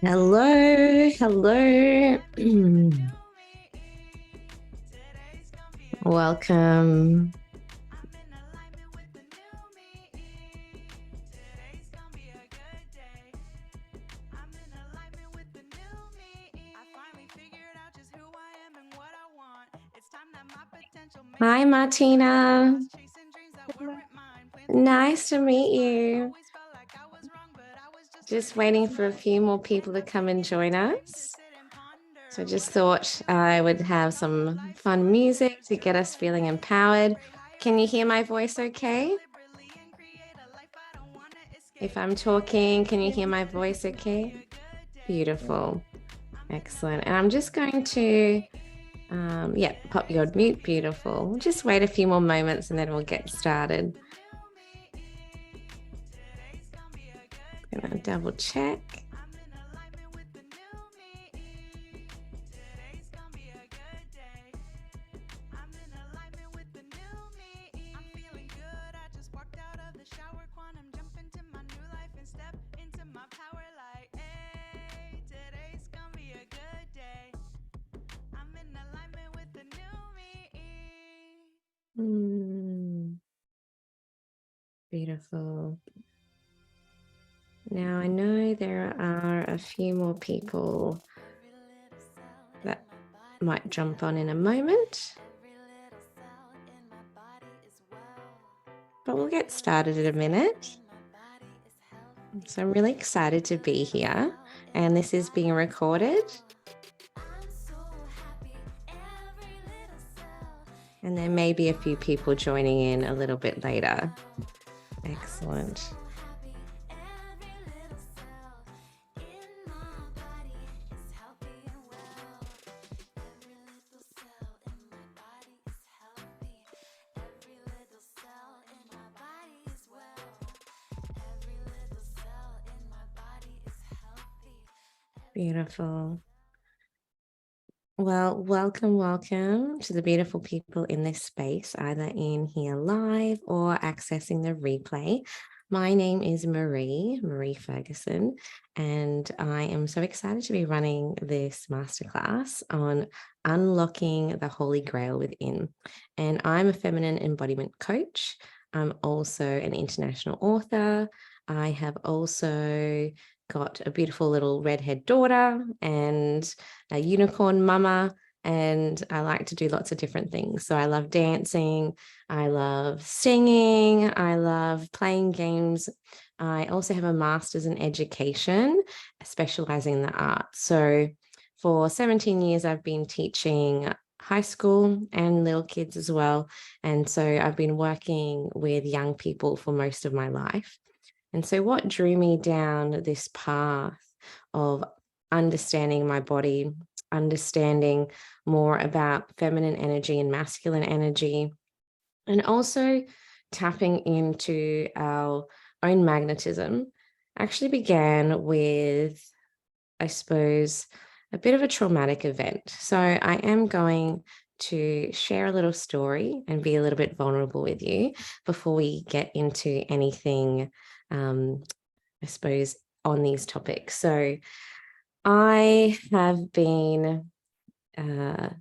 Hello, hello. Welcome. Hi, Martina. Nice to meet you. Just waiting for a few more people to come and join us. So I just thought I would have some fun music to get us feeling empowered. Can you hear my voice okay? If I'm talking, can you hear my voice okay? Beautiful. Excellent. And I'm just going to, pop you on mute. Beautiful. We'll just wait a few more moments and then we'll get started. Gonna double check. Beautiful. Now I know there are a few more people that might jump on in a moment, but we'll get started in a minute. So I'm really excited to be here, and this is being recorded. And there may be a few people joining in a little bit later. Excellent. Beautiful. Well, welcome to the beautiful people in this space, either in here live or accessing the replay. My name is Marie Ferguson, and I am so excited to be running this masterclass on unlocking the Holy Grail within. And I'm a feminine embodiment coach. I'm also an international author. I have also got a beautiful little redhead daughter and a unicorn mama, and I like to do lots of different things. So I love dancing, I love singing, I love playing games. I also have a master's in education, specializing in the arts. So for 17 years, I've been teaching high school and little kids as well. And so I've been working with young people for most of my life. And so, what drew me down this path of understanding my body, understanding more about feminine energy and masculine energy, and also tapping into our own magnetism, actually began with, I suppose, a bit of a traumatic event. So, I am going to share a little story and be a little bit vulnerable with you before we get into anything, I suppose, on these topics. So I have been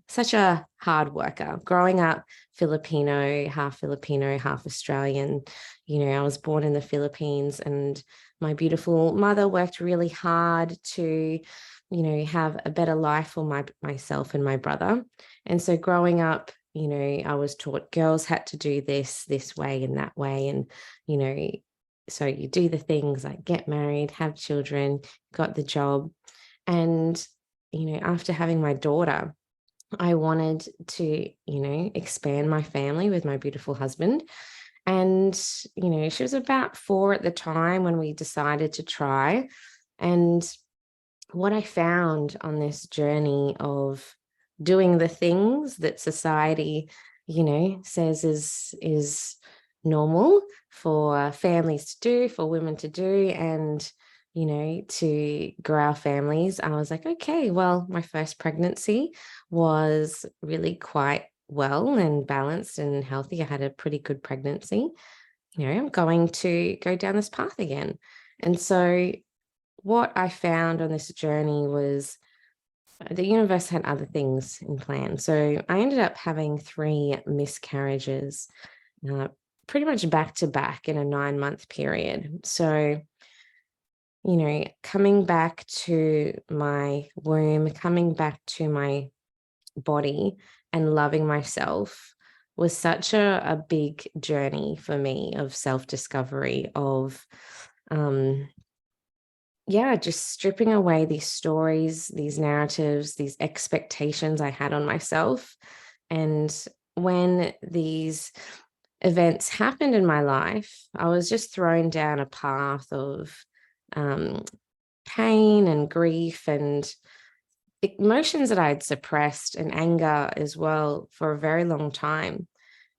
such a hard worker growing up, Filipino, half Australian. You know, I was born in the Philippines, and my beautiful mother worked really hard to, have a better life for myself and my brother. And so growing up, I was taught girls had to do this way and that way. And, so you do the things like get married, have children, got the job. And, after having my daughter, I wanted to, expand my family with my beautiful husband. And, she was about 4 at the time when we decided to try. And what I found on this journey of doing the things that society, says is normal for families to do, for women to do, and to grow our families. I was like, okay, well, my first pregnancy was really quite well and balanced and healthy. I had a pretty good pregnancy. I'm going to go down this path again. And so what I found on this journey was the universe had other things in plan. So I ended up having 3 miscarriages, uh, pretty much back to back in a 9-month period. So, coming back to my womb, coming back to my body and loving myself was such a big journey for me of self-discovery, of just stripping away these stories, these narratives, these expectations I had on myself. And when these events happened in my life, I was just thrown down a path of um, pain and grief and emotions that I had suppressed, and anger as well, for a very long time.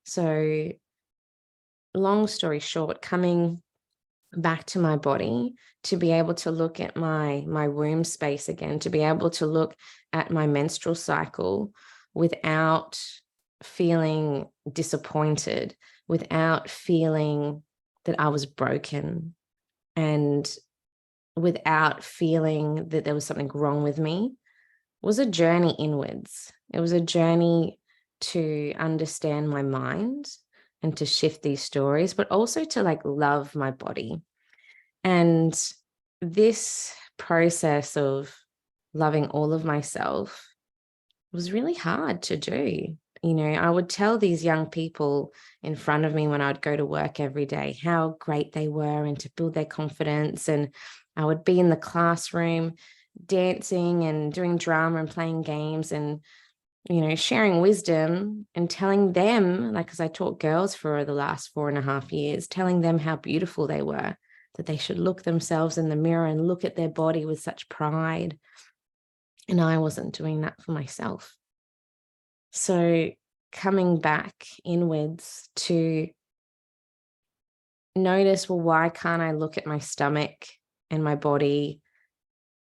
So, long story short, coming back to my body, to be able to look at my womb space again, to be able to look at my menstrual cycle without feeling disappointed, without feeling that I was broken, and without feeling that there was something wrong with me, was a journey inwards. It was a journey to understand my mind and to shift these stories, but also to like love my body. And this process of loving all of myself was really hard to do. I would tell these young people in front of me when I would go to work every day how great they were and to build their confidence. And I would be in the classroom dancing and doing drama and playing games and sharing wisdom and telling them, like, because I taught girls for the last 4.5 years, telling them how beautiful they were, that they should look themselves in the mirror and look at their body with such pride. And I wasn't doing that for myself. So coming back inwards to notice, well, why can't I look at my stomach and my body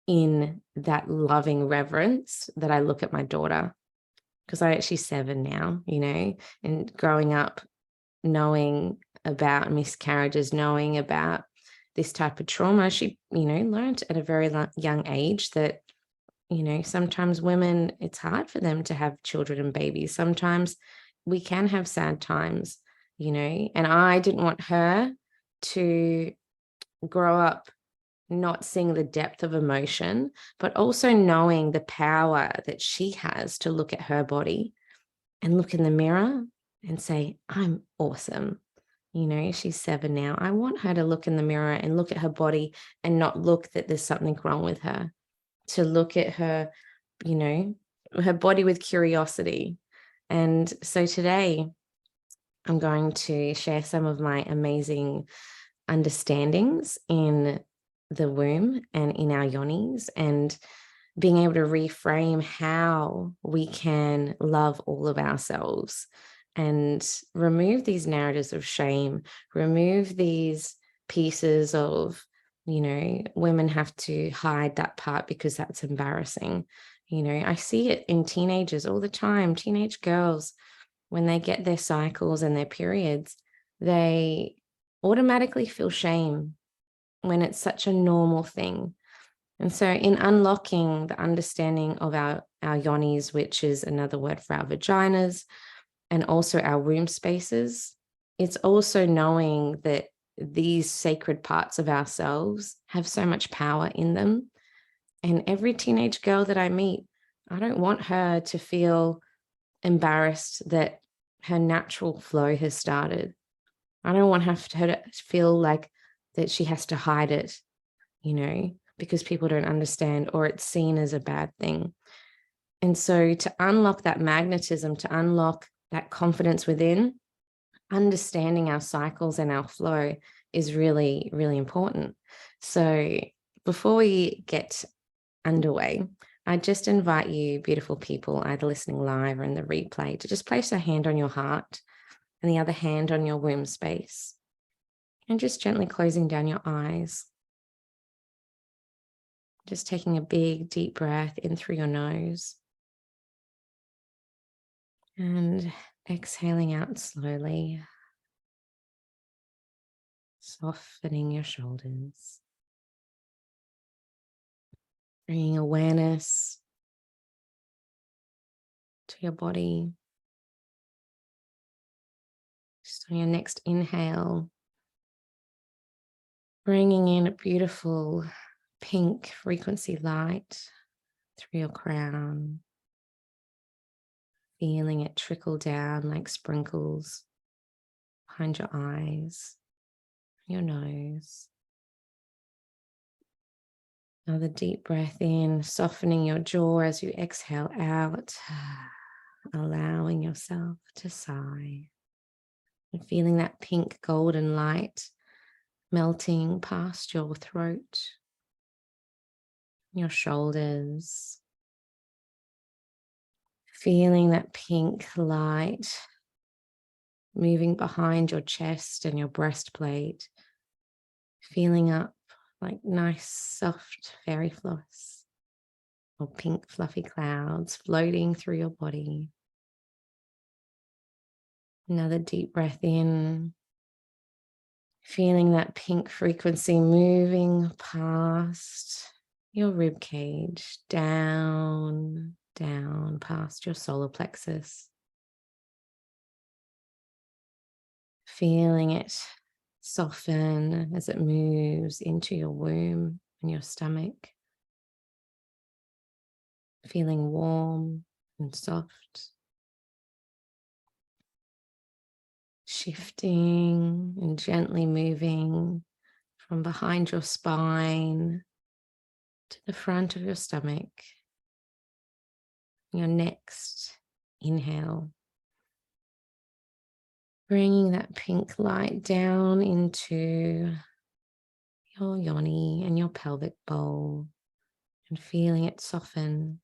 in that loving reverence that I look at my daughter? Because she's 7 now, and growing up, knowing about miscarriages, knowing about this type of trauma, she, learned at a very young age that, sometimes women, it's hard for them to have children and babies. Sometimes we can have sad times, and I didn't want her to grow up not seeing the depth of emotion, but also knowing the power that she has to look at her body and look in the mirror and say, I'm awesome. She's 7 now. I want her to look in the mirror and look at her body and not look that there's something wrong with her, to look at her, her body with curiosity. And so today I'm going to share some of my amazing understandings in the womb and in our yonis, and being able to reframe how we can love all of ourselves and remove these narratives of shame, remove these pieces of, women have to hide that part because that's embarrassing. I see it in teenagers all the time, teenage girls, when they get their cycles and their periods, they automatically feel shame when it's such a normal thing. And so in unlocking the understanding of our yonis, which is another word for our vaginas, and also our womb spaces, it's also knowing that these sacred parts of ourselves have so much power in them. And every teenage girl that I meet, I don't want her to feel embarrassed that her natural flow has started. I don't want her to feel like that she has to hide it, because people don't understand or it's seen as a bad thing. And so to unlock that magnetism, to unlock that confidence within, understanding our cycles and our flow is really, really important. So before we get underway, I just invite you, beautiful people, either listening live or in the replay, to just place a hand on your heart and the other hand on your womb space, and just gently closing down your eyes. Just taking a big, deep breath in through your nose and exhaling out slowly, softening your shoulders. Bringing awareness to your body. Just on your next inhale, bringing in a beautiful pink frequency light through your crown, feeling it trickle down like sprinkles behind your eyes, your nose. Another deep breath in, softening your jaw as you exhale out, allowing yourself to sigh. And feeling that pink golden light melting past your throat, your shoulders. Feeling that pink light moving behind your chest and your breastplate, feeling up like nice, soft fairy floss or pink fluffy clouds floating through your body. Another deep breath in, feeling that pink frequency moving past your rib cage, down past your solar plexus. Feeling it soften as it moves into your womb and your stomach. Feeling warm and soft. Shifting and gently moving from behind your spine to the front of your stomach. Your next inhale. Bringing that pink light down into your yoni and your pelvic bowl and feeling it soften,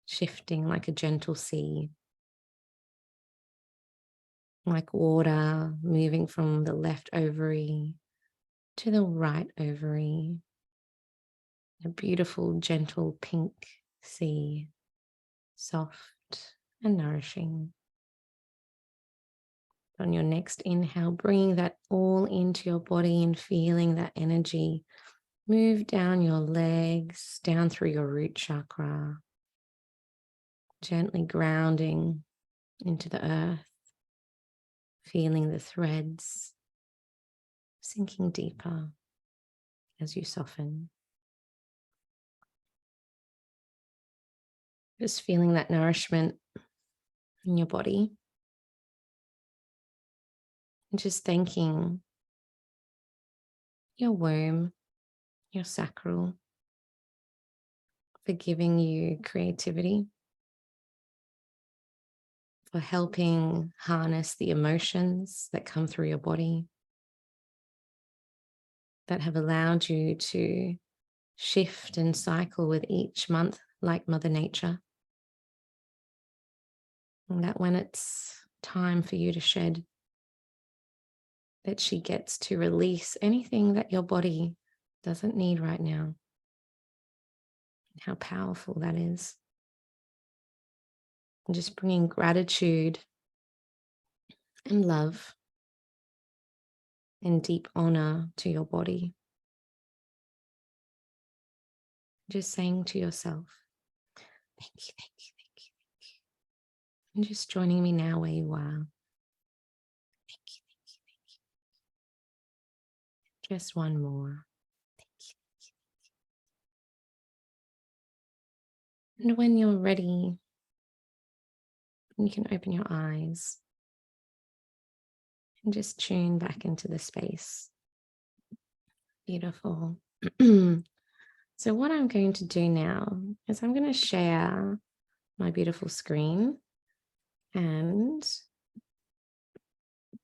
shifting like a gentle sea. Like water moving from the left ovary to the right ovary. A beautiful, gentle pink sea, soft and nourishing. On your next inhale, bringing that all into your body and feeling that energy move down your legs, down through your root chakra, gently grounding into the earth, feeling the threads sinking deeper as you soften. Just feeling that nourishment in your body. And just thanking your womb, your sacral, for giving you creativity, for helping harness the emotions that come through your body, that have allowed you to shift and cycle with each month like Mother Nature. And that when it's time for you to shed, that she gets to release anything that your body doesn't need right now. How powerful that is. And just bringing gratitude and love and deep honor to your body. Just saying to yourself, thank you, thank you, thank you, thank you. And just joining me now where you are. Thank you, thank you, thank you. Just one more. Thank you, thank you. And when you're ready, you can open your eyes and just tune back into the space. Beautiful. So what I'm going to do now is I'm going to share my beautiful screen and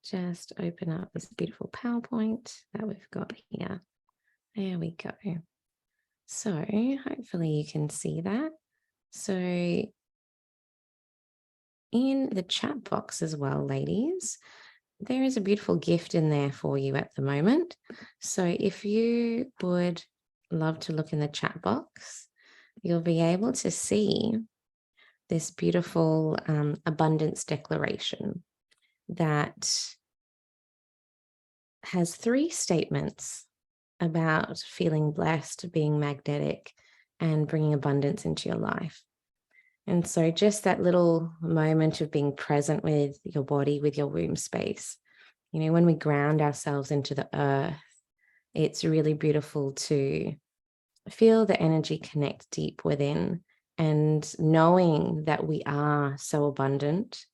just open up this beautiful PowerPoint that we've got here. There we go. So hopefully you can see that. So in the chat box as well, ladies, there is a beautiful gift in there for you at the moment. So if you would love to look in the chat box, you'll be able to see this beautiful abundance declaration that has 3 statements about feeling blessed, being magnetic, and bringing abundance into your life. And so just that little moment of being present with your body, with your womb space, you know, when we ground ourselves into the earth, it's really beautiful to feel the energy connect deep within, and knowing that we are so abundant.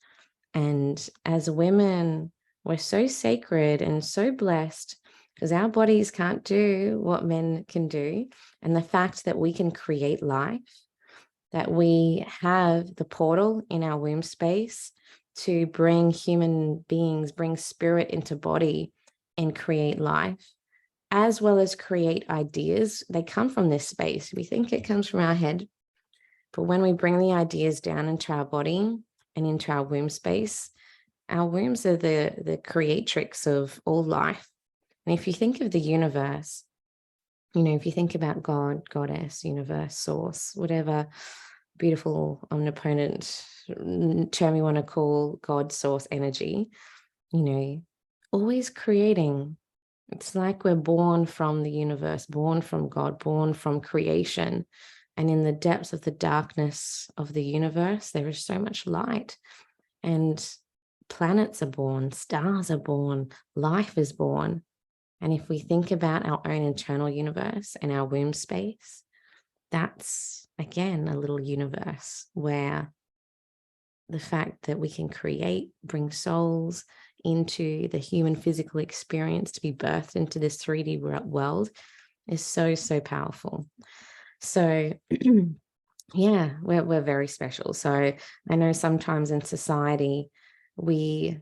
And as women, we're so sacred and so blessed because our bodies can't do what men can do. And the fact that we can create life, that we have the portal in our womb space to bring human beings, bring spirit into body and create life, as well as create ideas. They come from this space. We think it comes from our head, but when we bring the ideas down into our body and into our womb space, our wombs are the creatrix of all life. And if you think of the universe, you know, if you think about God, goddess, universe, source, whatever beautiful, omnipotent term you want to call God, source, energy, you know, always creating. It's like we're born from the universe, born from God, born from creation. And in the depths of the darkness of the universe, there is so much light. And planets are born, stars are born, life is born. And if we think about our own internal universe and our womb space, that's, again, a little universe where the fact that we can create, bring souls into the human physical experience to be birthed into this 3D world is so, so powerful. So yeah, we're very special. So I know sometimes in society we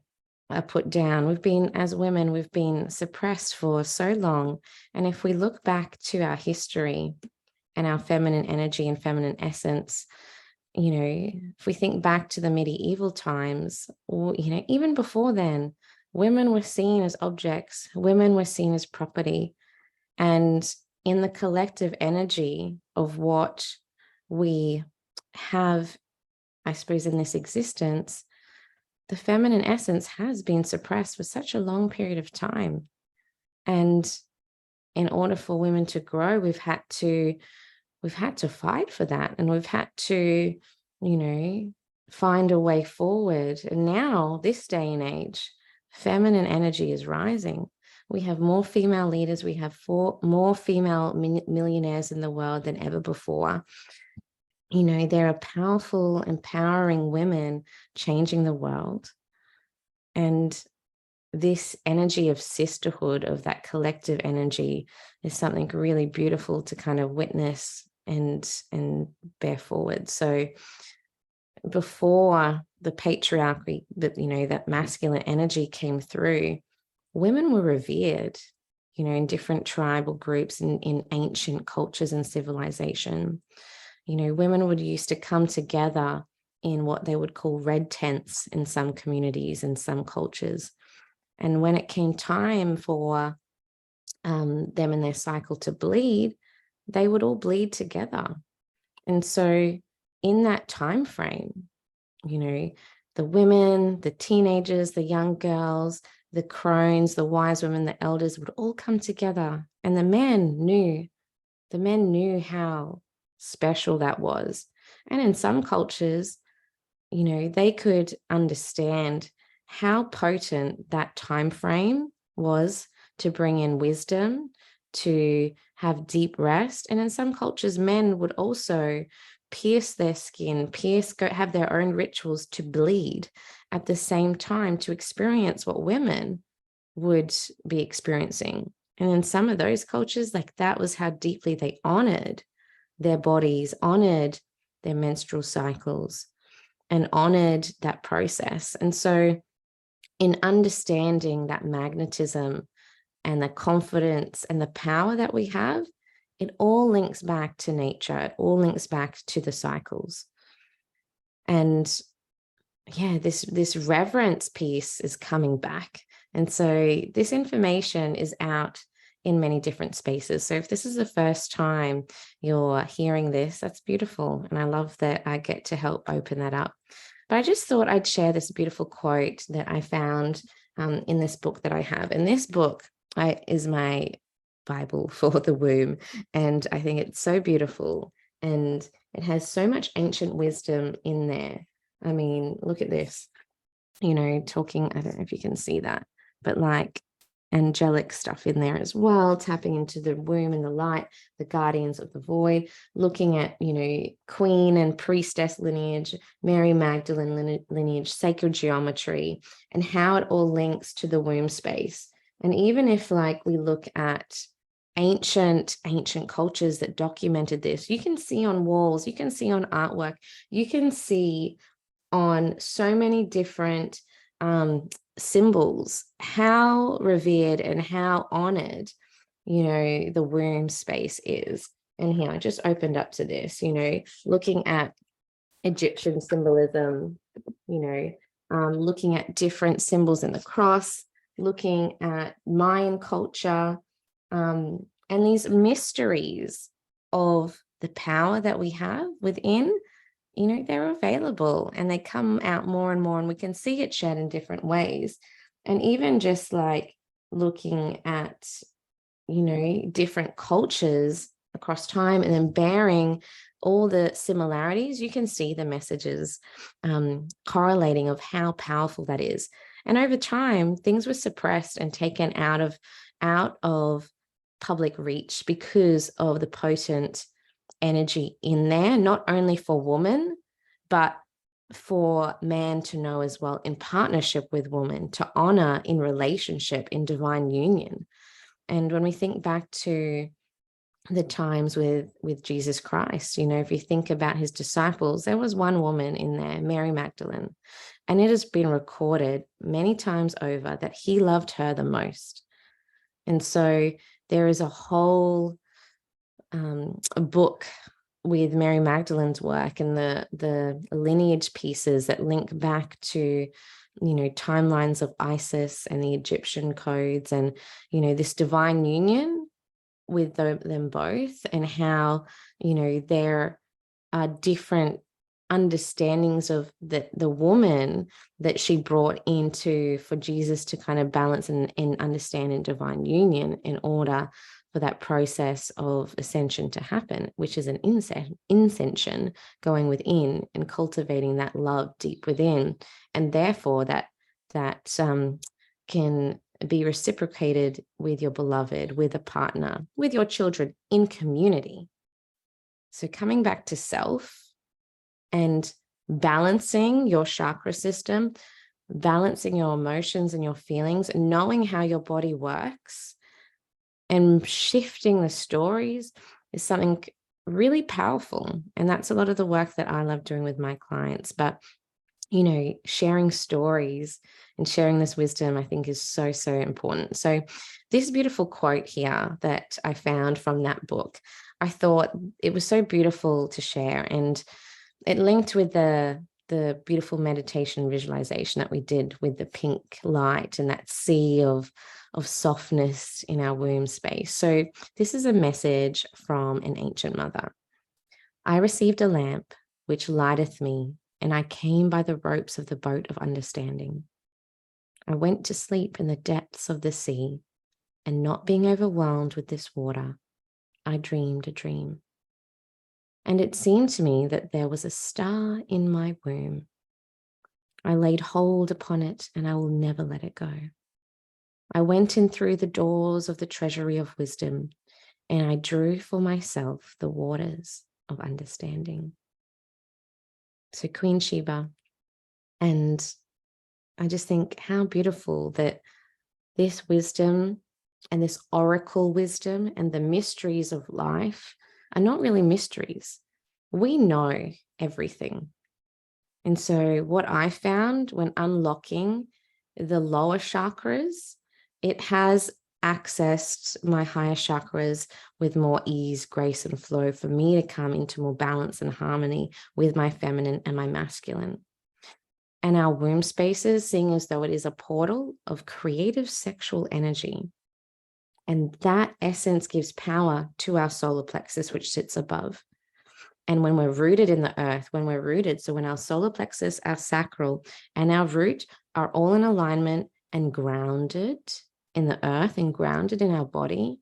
are put down. We've been, as women, we've been suppressed for so long. And if we look back to our history and our feminine energy and feminine essence, you know, if we think back to the medieval times, or, you know, even before then, women were seen as objects, women were seen as property. And in the collective energy of what we have, I suppose, in this existence, the feminine essence has been suppressed for such a long period of time. And in order for women to grow, we've had to fight for that, and we've had to, you know, find a way forward. And now, this day and age, feminine energy is rising. We have more female leaders. We have more female millionaires in the world than ever before. You know, there are powerful, empowering women changing the world. And this energy of sisterhood, of that collective energy, is something really beautiful to kind of witness and bear forward. So before the patriarchy, that, you know, that masculine energy came through, women were revered, you know, in different tribal groups, in ancient cultures and civilization. You know, women would used to come together in what they would call red tents in some communities and some cultures. And when it came time for them in their cycle to bleed, they would all bleed together. And so in that time frame, you know, the women, the teenagers, the young girls, the crones, the wise women, the elders would all come together. And the men knew how special that was. And in some cultures, you know, they could understand how potent that time frame was to bring in wisdom, to have deep rest. And in some cultures, men would also pierce their skin, have their own rituals to bleed at the same time, to experience what women would be experiencing. And in some of those cultures, like, that was how deeply they honored their bodies, honored their menstrual cycles, and honored that process. And so in understanding that magnetism and the confidence and the power that we have, it all links back to nature. It all links back to the cycles. And yeah, this reverence piece is coming back. And so this information is out in many different spaces. So if this is the first time you're hearing this, that's beautiful. And I love that I get to help open that up. But I just thought I'd share this beautiful quote that I found in this book that I have. And this book is my Bible for the womb. And I think it's so beautiful. And it has so much ancient wisdom in there. I mean, look at this, talking, I don't know if you can see that, but like angelic stuff in there as well, tapping into the womb and the light, the guardians of the void, looking at, queen and priestess lineage, Mary Magdalene lineage, sacred geometry, and how it all links to the womb space. And even if like we look at ancient cultures that documented this, you can see on walls, you can see on artwork, you can see on so many different symbols how revered and how honored the womb space is. And here I just opened up to this, looking at Egyptian symbolism, looking at different symbols in the cross, looking at Mayan culture, and these mysteries of the power that we have within, they're available and they come out more and more, and we can see it shared in different ways. And even just like looking at, different cultures across time and then bearing all the similarities, you can see the messages correlating of how powerful that is. And over time, things were suppressed and taken out of public reach because of the potent energy in there, not only for woman, but for man to know as well, in partnership with woman, to honor in relationship, in divine union. And when we think back to the times with Jesus Christ, if you think about his disciples, there was one woman in there, Mary Magdalene, and it has been recorded many times over that he loved her the most. And so there is a whole a book with Mary Magdalene's work and the lineage pieces that link back to timelines of Isis and the Egyptian codes, and this divine union with them both, and how there are different understandings of the woman that she brought into for Jesus to kind of balance and understand in divine union in order for that process of ascension to happen, which is an incension going within and cultivating that love deep within, and therefore that can be reciprocated with your beloved, with a partner, with your children, in community. So coming back to self and balancing your chakra system, balancing your emotions and your feelings, knowing how your body works, and shifting the stories is something really powerful. And that's a lot of the work that I love doing with my clients. But, sharing stories and sharing this wisdom, I think, is so, so important. So this beautiful quote here that I found from that book, I thought it was so beautiful to share. And it linked with the beautiful meditation visualization that we did with the pink light and that sea of softness in our womb space. So this is a message from an ancient mother. I received a lamp which lighteth me, and I came by the ropes of the boat of understanding. I went to sleep in the depths of the sea, and not being overwhelmed with this water, I dreamed a dream. And it seemed to me that there was a star in my womb. I laid hold upon it, and I will never let it go. I went in through the doors of the treasury of wisdom, and I drew for myself the waters of understanding. So Queen Sheba, and I just think how beautiful that this wisdom and this oracle wisdom and the mysteries of life are not really mysteries. We know everything. And so what I found when unlocking the lower chakras, it has accessed my higher chakras with more ease, grace, and flow for me to come into more balance and harmony with my feminine and my masculine. And our womb spaces, seeing as though it is a portal of creative sexual energy. And that essence gives power to our solar plexus, which sits above. And when we're rooted in the earth, so when our solar plexus, our sacral, and our root are all in alignment and grounded in the earth and grounded in our body,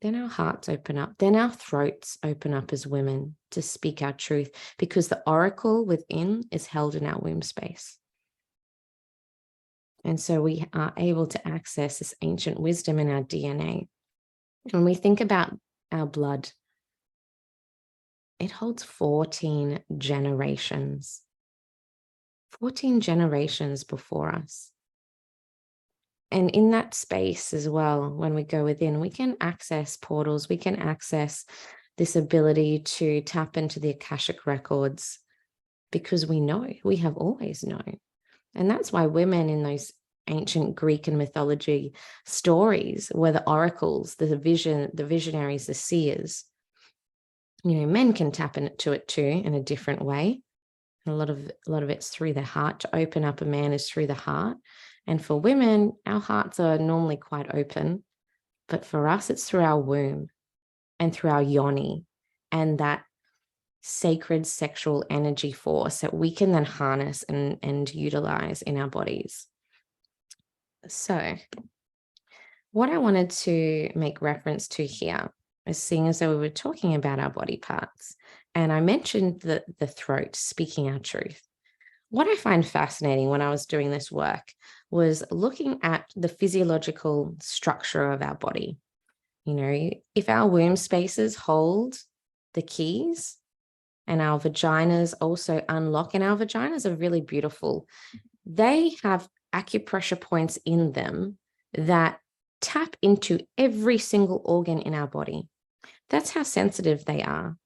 then our hearts open up, then our throats open up as women to speak our truth, because the oracle within is held in our womb space. And so we are able to access this ancient wisdom in our DNA. When we think about our blood, it holds 14 generations. 14 generations before us. And in that space as well, when we go within, we can access portals, we can access this ability to tap into the Akashic records, because we have always known. And that's why women in those ancient Greek and mythology stories were the oracles, the visionaries, the seers. Men can tap into it too in a different way. And a lot of it's through the heart. To open up a man is through the heart. And for women, our hearts are normally quite open. But for us, it's through our womb and through our yoni, and that sacred sexual energy force that we can then harness and utilize in our bodies. So what I wanted to make reference to here is, seeing as though we were talking about our body parts, and I mentioned the throat, speaking our truth. What I find fascinating when I was doing this work was looking at the physiological structure of our body. If our womb spaces hold the keys, and our vaginas also unlock, and our vaginas are really beautiful. They have acupressure points in them that tap into every single organ in our body. That's how sensitive they are.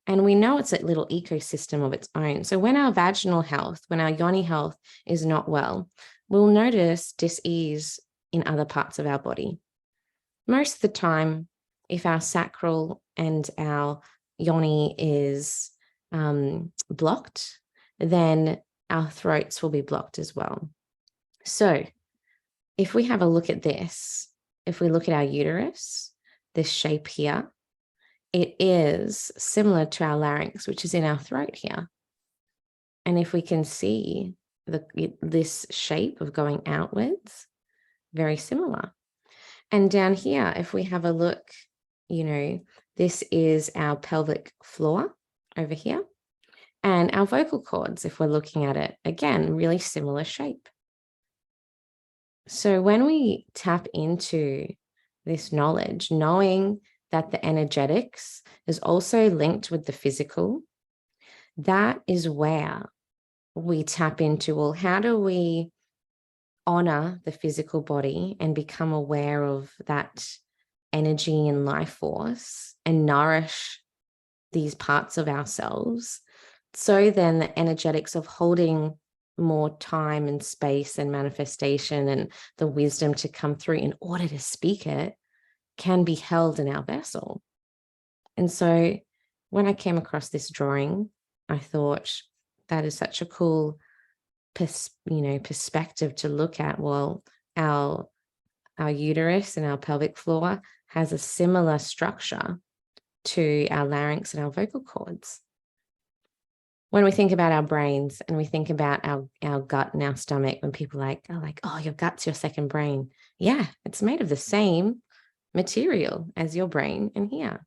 And we know it's a little ecosystem of its own. So when our vaginal health, when our yoni health is not well, we'll notice dis-ease in other parts of our body. Most of the time, if our sacral and our yoni is blocked, then our throats will be blocked as well. So if we have a look at this, if we look at our uterus, this shape here, it is similar to our larynx, which is in our throat here. And if we can see this shape of going outwards, very similar. And down here, if we have a look, this is our pelvic floor over here. And our vocal cords, if we're looking at it, again, really similar shape. So when we tap into this knowledge, knowing that the energetics is also linked with the physical, that is where we tap into, well, how do we honor the physical body and become aware of that energy and life force and nourish these parts of ourselves? So then the energetics of holding more time and space and manifestation and the wisdom to come through in order to speak it can be held in our vessel. And so when I came across this drawing, I thought that is such a cool perspective to look at. Well, our uterus and our pelvic floor has a similar structure to our larynx and our vocal cords. When we think about our brains and we think about our gut and our stomach, when people are like, oh, your gut's your second brain. Yeah, it's made of the same material as your brain in here.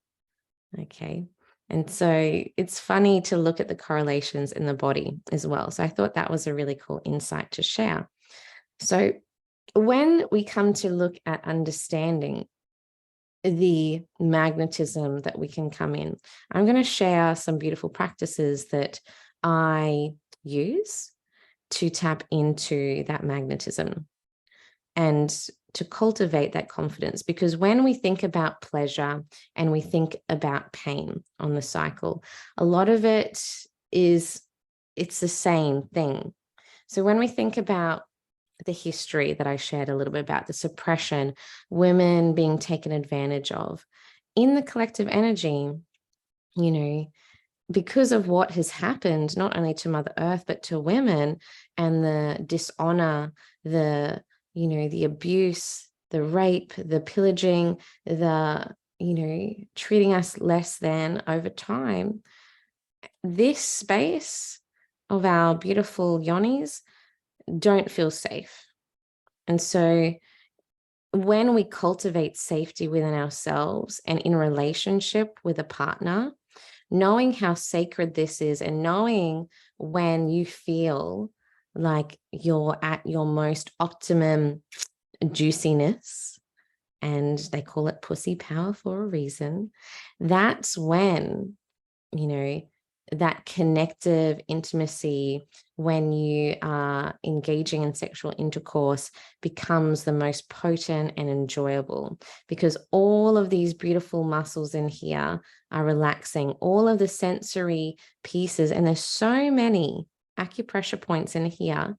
Okay. And so it's funny to look at the correlations in the body as well. So I thought that was a really cool insight to share. So when we come to look at understanding the magnetism that we can come in, I'm going to share some beautiful practices that I use to tap into that magnetism and to cultivate that confidence. Because when we think about pleasure and we think about pain on the cycle, a lot of it's the same thing. So when we think about the history that I shared a little bit about, the suppression, women being taken advantage of in the collective energy, because of what has happened, not only to Mother Earth, but to women, and the dishonor, the abuse, the rape, the pillaging, the, treating us less than over time, this space of our beautiful yonis don't feel safe. And so when we cultivate safety within ourselves and in relationship with a partner, knowing how sacred this is and knowing when you feel like you're at your most optimum juiciness, and they call it pussy power for a reason, that's when, you know, that connective intimacy, when you are engaging in sexual intercourse, becomes the most potent and enjoyable, because all of these beautiful muscles in here are relaxing, all of the sensory pieces, and there's so many acupressure points in here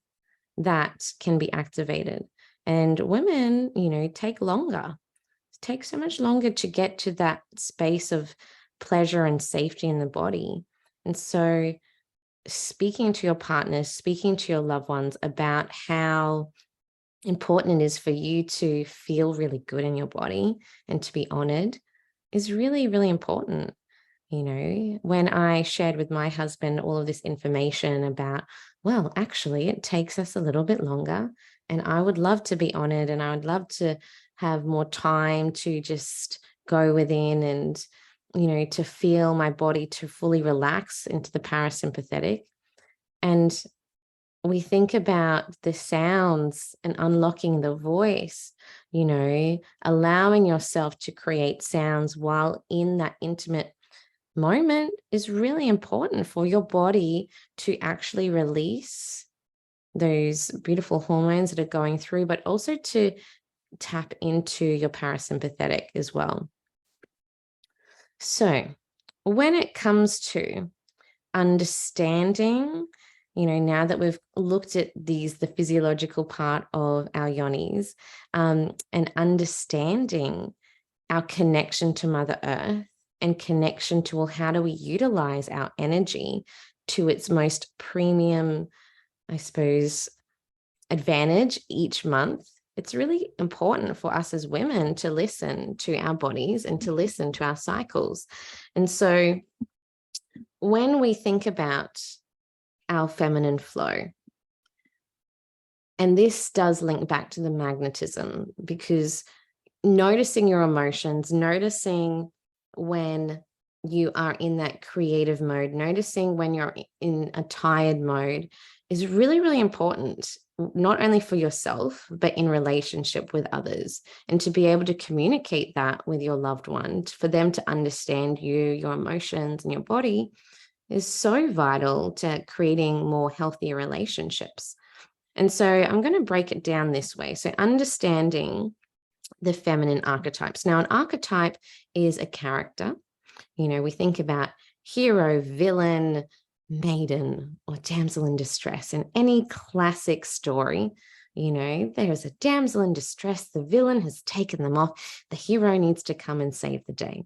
that can be activated. And women, take longer. It takes so much longer to get to that space of pleasure and safety in the body. And so speaking to your partners, speaking to your loved ones about how important it is for you to feel really good in your body and to be honored is really, really important. When I shared with my husband all of this information about, well, actually, it takes us a little bit longer, and I would love to be honored, and I would love to have more time to just go within and, to feel my body to fully relax into the parasympathetic. And we think about the sounds and unlocking the voice, allowing yourself to create sounds while in that intimate moment is really important for your body to actually release those beautiful hormones that are going through, but also to tap into your parasympathetic as well. So when it comes to understanding, now that we've looked at the physiological part of our yonis, and understanding our connection to Mother Earth and connection to, well, how do we utilize our energy to its most premium, I suppose, advantage each month, it's really important for us as women to listen to our bodies and to listen to our cycles. And so when we think about our feminine flow, and this does link back to the magnetism, because noticing your emotions, noticing when you are in that creative mode, noticing when you're in a tired mode is really, really important, not only for yourself, but in relationship with others. And to be able to communicate that with your loved one, for them to understand you, your emotions, and your body is so vital to creating more healthier relationships. And so I'm going to break it down this way. So understanding the feminine archetypes. Now, an archetype is a character. We think about hero, villain, maiden, or damsel in distress. In any classic story, there's a damsel in distress. The villain has taken them off. The hero needs to come and save the day.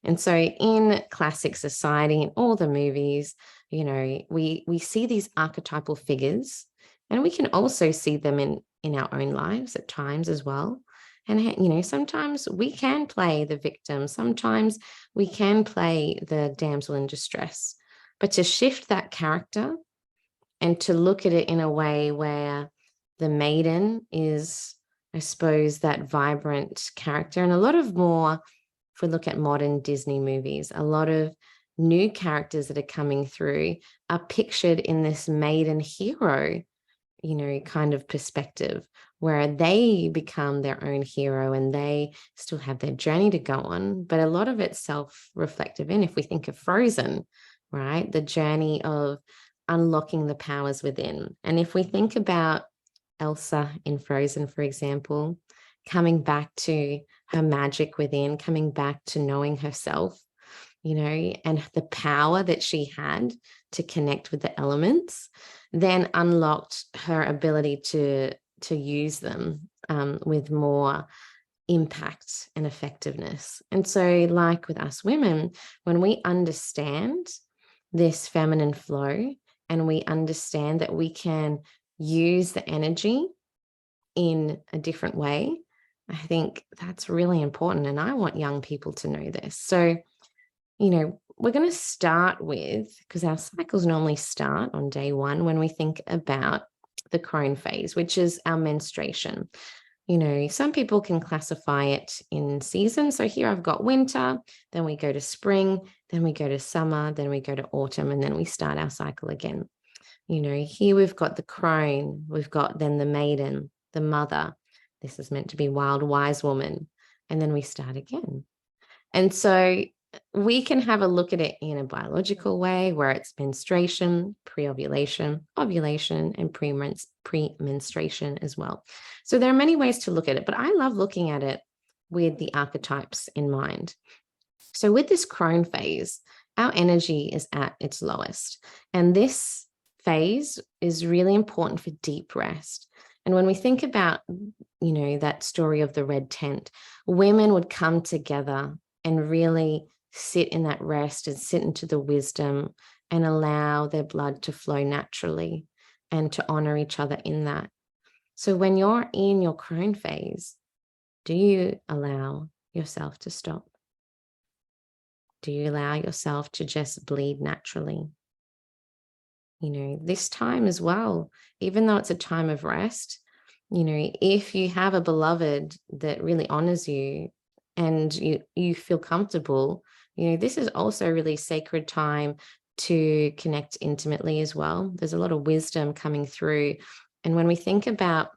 And so in classic society, in all the movies, we see these archetypal figures, and we can also see them in our own lives at times as well. And, sometimes we can play the victim. Sometimes we can play the damsel in distress. But to shift that character and to look at it in a way where the maiden is, I suppose, that vibrant character. And a lot of more, if we look at modern Disney movies, a lot of new characters that are coming through are pictured in this maiden hero, kind of perspective, where they become their own hero and they still have their journey to go on. But a lot of it's self-reflective. And if we think of Frozen, right, the journey of unlocking the powers within. And if we think about Elsa in Frozen, for example, coming back to her magic within, coming back to knowing herself, and the power that she had to connect with the elements, then unlocked her ability to use them with more impact and effectiveness. And so, like with us women, when we understand this feminine flow and we understand that we can use the energy in a different way, I think that's really important. And I want young people to know this. So, we're going to start with, because our cycles normally start on day one when we think about the crone phase, which is our menstruation. You know, some people can classify it in seasons. So here I've got winter, then we go to spring, then we go to summer, then we go to autumn, and then we start our cycle again. You know, here we've got the crone, we've got then the maiden, the mother. This is meant to be wild, wise woman. And then we start again. And so we can have a look at it in a biological way where it's menstruation, pre-ovulation, ovulation, and pre-menstruation as well. So there are many ways to look at it, but I love looking at it with the archetypes in mind. So with this crone phase, our energy is at its lowest. And this phase is really important for deep rest. And when we think about, you know, that story of the red tent, women would come together and really sit in that rest and sit into the wisdom and allow their blood to flow naturally and to honor each other in that. So when you're in your crone phase, do you allow yourself to stop? Do you allow yourself to just bleed naturally? You know, this time as well, even though it's a time of rest, you know, if you have a beloved that really honors you and you feel comfortable, you know, this is also a really sacred time to connect intimately as well. There's a lot of wisdom coming through. And when we think about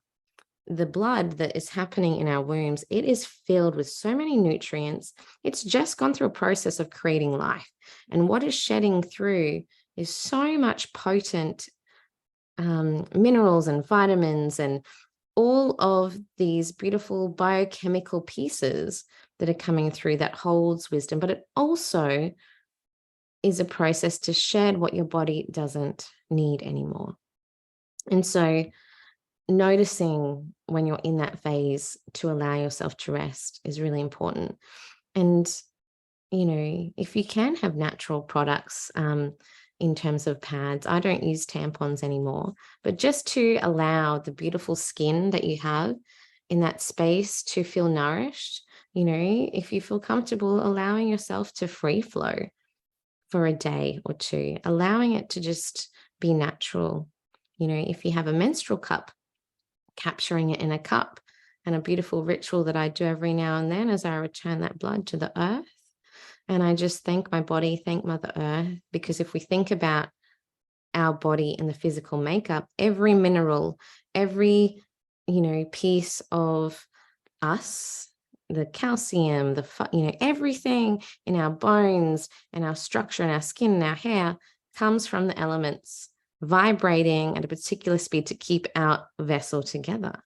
the blood that is happening in our wombs, it is filled with so many nutrients. It's just gone through a process of creating life. And what is shedding through is so much potent minerals and vitamins and all of these beautiful biochemical pieces that are coming through that holds wisdom, but it also is a process to shed what your body doesn't need anymore. And so noticing when you're in that phase to allow yourself to rest is really important. And, you know, if you can have natural products in terms of pads, I don't use tampons anymore, but just to allow the beautiful skin that you have in that space to feel nourished, you know, if you feel comfortable allowing yourself to free flow for a day or two, allowing it to just be natural. You know, if you have a menstrual cup, capturing it in a cup, and a beautiful ritual that I do every now and then as I return that blood to the earth. And I just thank my body, thank Mother Earth, because if we think about our body and the physical makeup, every mineral, every, you know, piece of us, the calcium, you know, everything in our bones and our structure and our skin and our hair comes from the elements vibrating at a particular speed to keep our vessel together.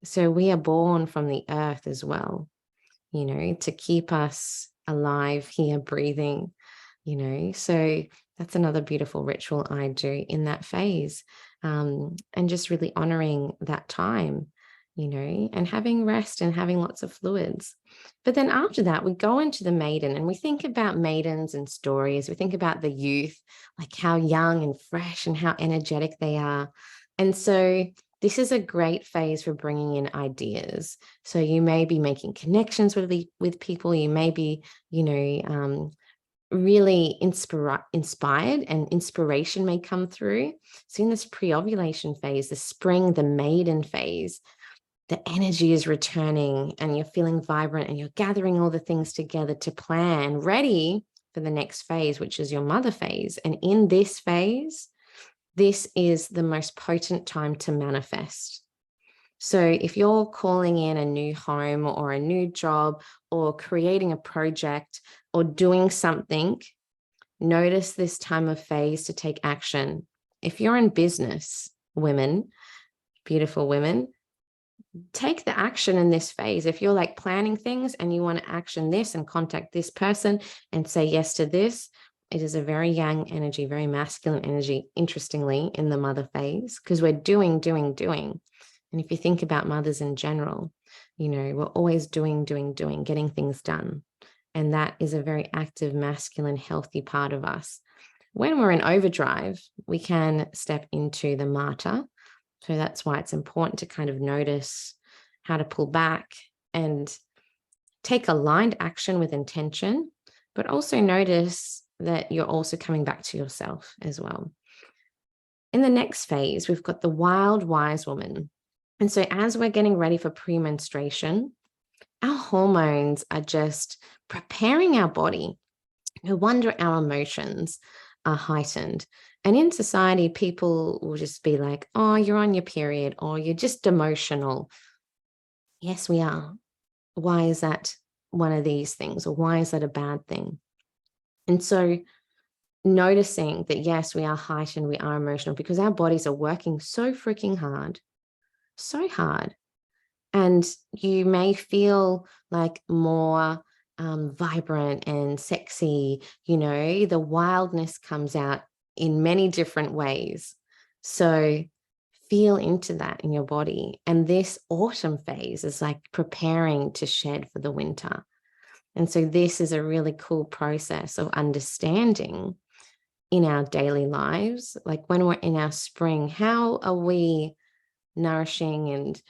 So we are born from the earth as well, you know, to keep us alive here, breathing, you know. So that's another beautiful ritual I do in that phase, and just really honoring that time, you know, and having rest and having lots of fluids. But then after that, we go into the maiden and we think about maidens and stories. We think about the youth, like how young and fresh and how energetic they are. And so this is a great phase for bringing in ideas. So you may be making connections with people. You may be, you know, really inspired, and inspiration may come through. So in this pre-ovulation phase, the spring, the maiden phase, the energy is returning and you're feeling vibrant and you're gathering all the things together to plan, ready for the next phase, which is your mother phase. And in this phase, this is the most potent time to manifest. So if you're calling in a new home or a new job or creating a project or doing something, notice this time of phase to take action. If you're in business, women, beautiful women, take the action in this phase. If you're like planning things and you want to action this and contact this person and say yes to this, it is a very yang energy, very masculine energy, interestingly, in the mother phase, because we're doing. And if you think about mothers in general, you know, we're always doing, getting things done. And that is a very active, masculine, healthy part of us. When we're in overdrive, we can step into the martyr. So that's why it's important to kind of notice how to pull back and take aligned action with intention, but also notice that you're also coming back to yourself as well. In the next phase, we've got the wild wise woman. And so as we're getting ready for premenstruation, our hormones are just preparing our body. No wonder our emotions are heightened. And in society, people will just be like, oh, you're on your period, or you're just emotional. Yes, we are. Why is that one of these things? Or why is that a bad thing? And so noticing that, yes, we are heightened, we are emotional because our bodies are working so freaking hard, so hard. And you may feel like more vibrant and sexy, the wildness comes out in many different ways. So feel into that in your body. And this autumn phase is like preparing to shed for the winter. And so this is a really cool process of understanding in our daily lives. Like when we're in our spring, how are we nourishing and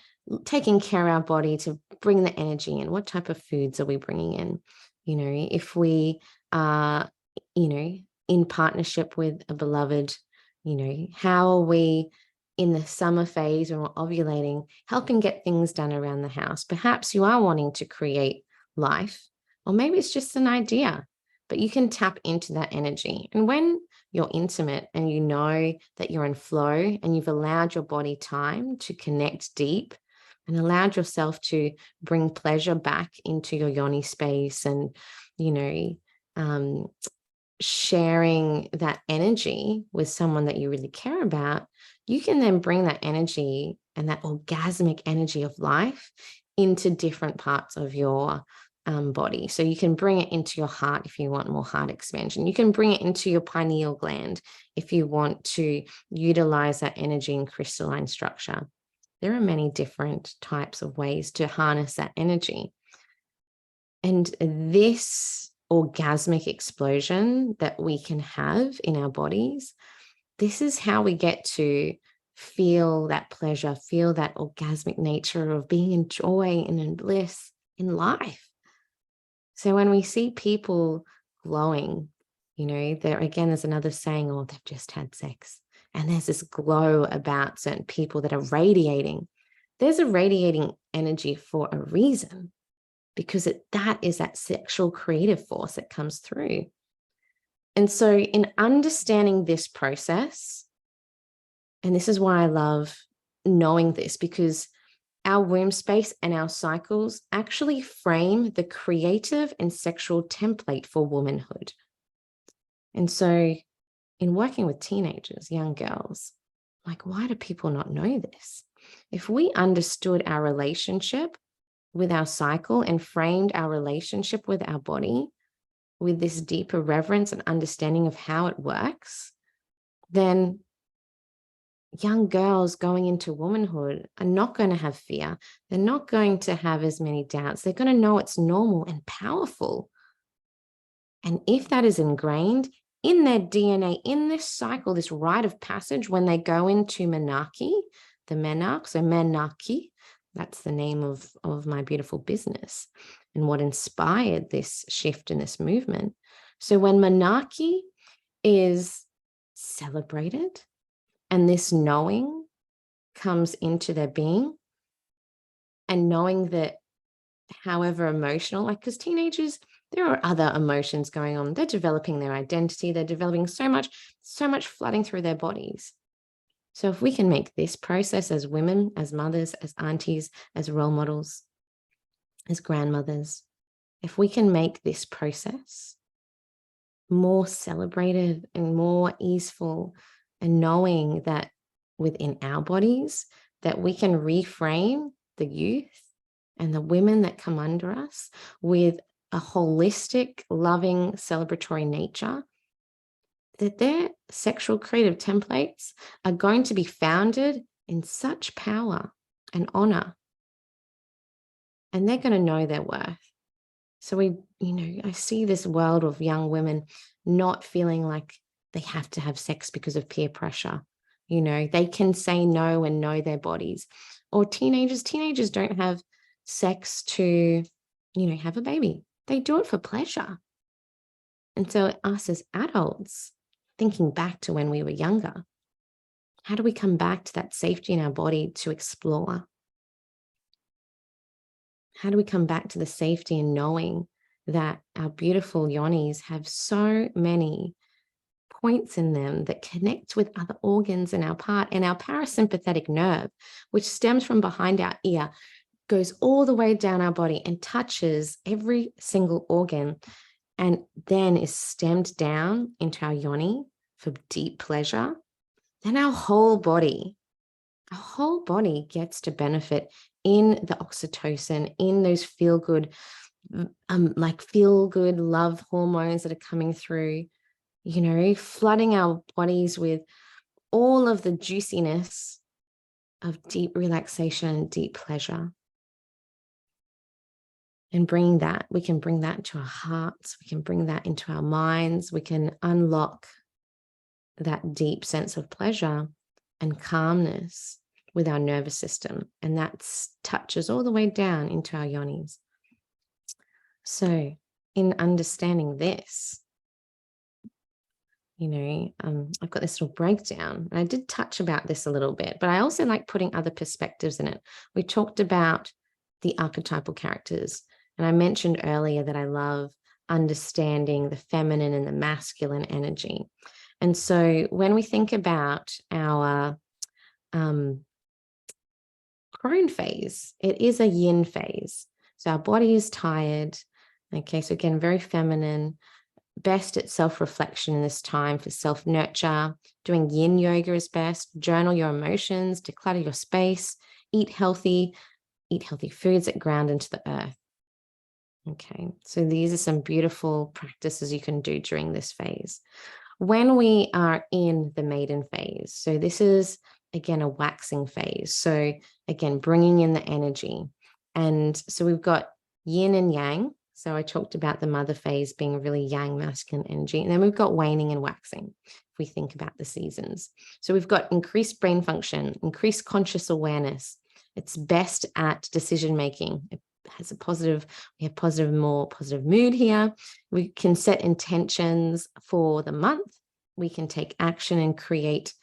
taking care of our body to bring the energy in? What type of foods are we bringing in? If we are, in partnership with a beloved, how are we in the summer phase when we're ovulating, helping get things done around the house? Perhaps you are wanting to create life, or maybe it's just an idea, but you can tap into that energy. And when you're intimate and you know that you're in flow and you've allowed your body time to connect deep and allowed yourself to bring pleasure back into your yoni space and, sharing that energy with someone that you really care about, you can then bring that energy and that orgasmic energy of life into different parts of your body. So you can bring it into your heart if you want more heart expansion. You can bring it into your pineal gland if you want to utilize that energy in crystalline structure. There are many different types of ways to harness that energy. And this orgasmic explosion that we can have in our bodies, this is how we get to feel that pleasure, feel that orgasmic nature of being in joy and in bliss in life. So when we see people glowing, there's another saying, oh, they've just had sex. And there's this glow about certain people that are radiating. There's a radiating energy for a reason, because that is that sexual creative force that comes through. And so in understanding this process, and this is why I love knowing this, because our womb space and our cycles actually frame the creative and sexual template for womanhood. And so in working with teenagers, young girls, like, why do people not know this? If we understood our relationship with our cycle and framed our relationship with our body with this deeper reverence and understanding of how it works, then young girls going into womanhood are not going to have fear. They're not going to have as many doubts. They're going to know it's normal and powerful. And if that is ingrained in their DNA, in this cycle, this rite of passage, when they go into menarche, the menarche, so menarche, that's the name of my beautiful business and what inspired this shift in this movement. So when menarche is celebrated and this knowing comes into their being, and knowing that however emotional, like, because teenagers, there are other emotions going on. They're developing their identity. They're developing so much flooding through their bodies. So if we can make this process as women, as mothers, as aunties, as role models, as grandmothers, if we can make this process more celebrated and more easeful, and knowing that within our bodies that we can reframe the youth and the women that come under us with a holistic, loving, celebratory nature, that their sexual creative templates are going to be founded in such power and honor, and they're going to know their worth. So I see this world of young women not feeling like they have to have sex because of peer pressure. They can say no and know their bodies. Or teenagers don't have sex to, have a baby. They do it for pleasure. And so us as adults, thinking back to when we were younger, how do we come back to that safety in our body to explore? How do we come back to the safety and knowing that our beautiful yonis have so many points in them that connect with other organs in our part, and our parasympathetic nerve, which stems from behind our ear, goes all the way down our body and touches every single organ, and then is stemmed down into our yoni for deep pleasure. Then our whole body gets to benefit in the oxytocin, in those feel good love hormones that are coming through, flooding our bodies with all of the juiciness of deep relaxation and deep pleasure. And we can bring that to our hearts. We can bring that into our minds. We can unlock that deep sense of pleasure and calmness with our nervous system. And that touches all the way down into our yonis. So in understanding this, I've got this little breakdown, and I did touch about this a little bit, but I also like putting other perspectives in it. We talked about the archetypal characters, and I mentioned earlier that I love understanding the feminine and the masculine energy. And so when we think about our crone phase, it is a yin phase. So our body is tired. Okay, so again, very feminine, best at self-reflection in this time for self-nurture. Doing yin yoga is best. Journal your emotions, declutter your space, eat healthy foods that ground into the earth. Okay, so these are some beautiful practices you can do during this phase. When we are in the maiden phase, so this is, again, a waxing phase. So again, bringing in the energy. And so we've got yin and yang. So I talked about the mother phase being really yang, masculine energy. And then we've got waning and waxing, if we think about the seasons. So we've got increased brain function, increased conscious awareness. It's best at decision making. It has we have more positive mood here. We can set intentions for the month. We can take action and create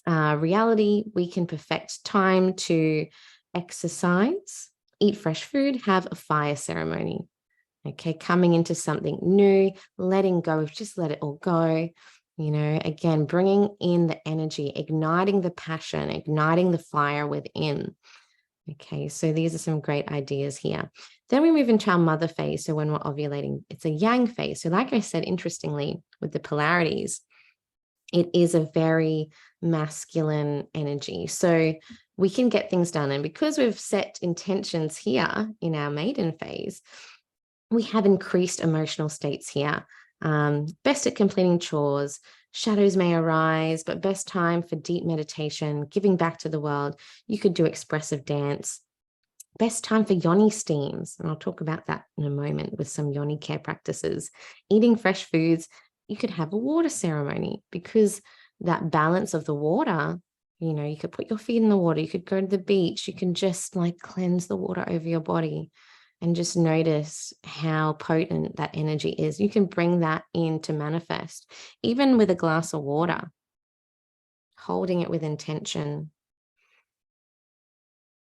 reality. We can perfect time to exercise, eat fresh food, have a fire ceremony. Okay, coming into something new, letting go, just let it all go. Again, bringing in the energy, igniting the passion, igniting the fire within. Okay, so these are some great ideas here. Then we move into our mother phase. So when we're ovulating, it's a yang phase. So like I said, interestingly, with the polarities, it is a very masculine energy. So we can get things done. And because we've set intentions here in our maiden phase, we have increased emotional states here. Best at completing chores. Shadows may arise, but best time for deep meditation, giving back to the world. You could do expressive dance. Best time for yoni steams. And I'll talk about that in a moment with some yoni care practices. Eating fresh foods. You could have a water ceremony, because that balance of the water, you could put your feet in the water. You could go to the beach. You can just cleanse the water over your body. And just notice how potent that energy is. You can bring that in to manifest, even with a glass of water, holding it with intention,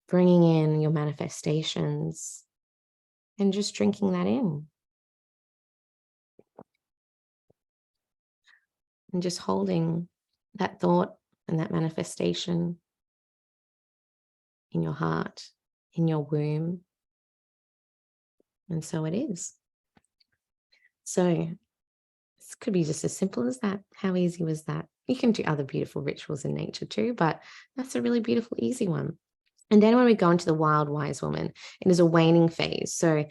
bringing in your manifestations, and just drinking that in. And just holding that thought and that manifestation in your heart, in your womb. And so it is. So this could be just as simple as that. How easy was that? You can do other beautiful rituals in nature too, but that's a really beautiful, easy one. And then when we go into the wild wise woman, it is a waning phase. So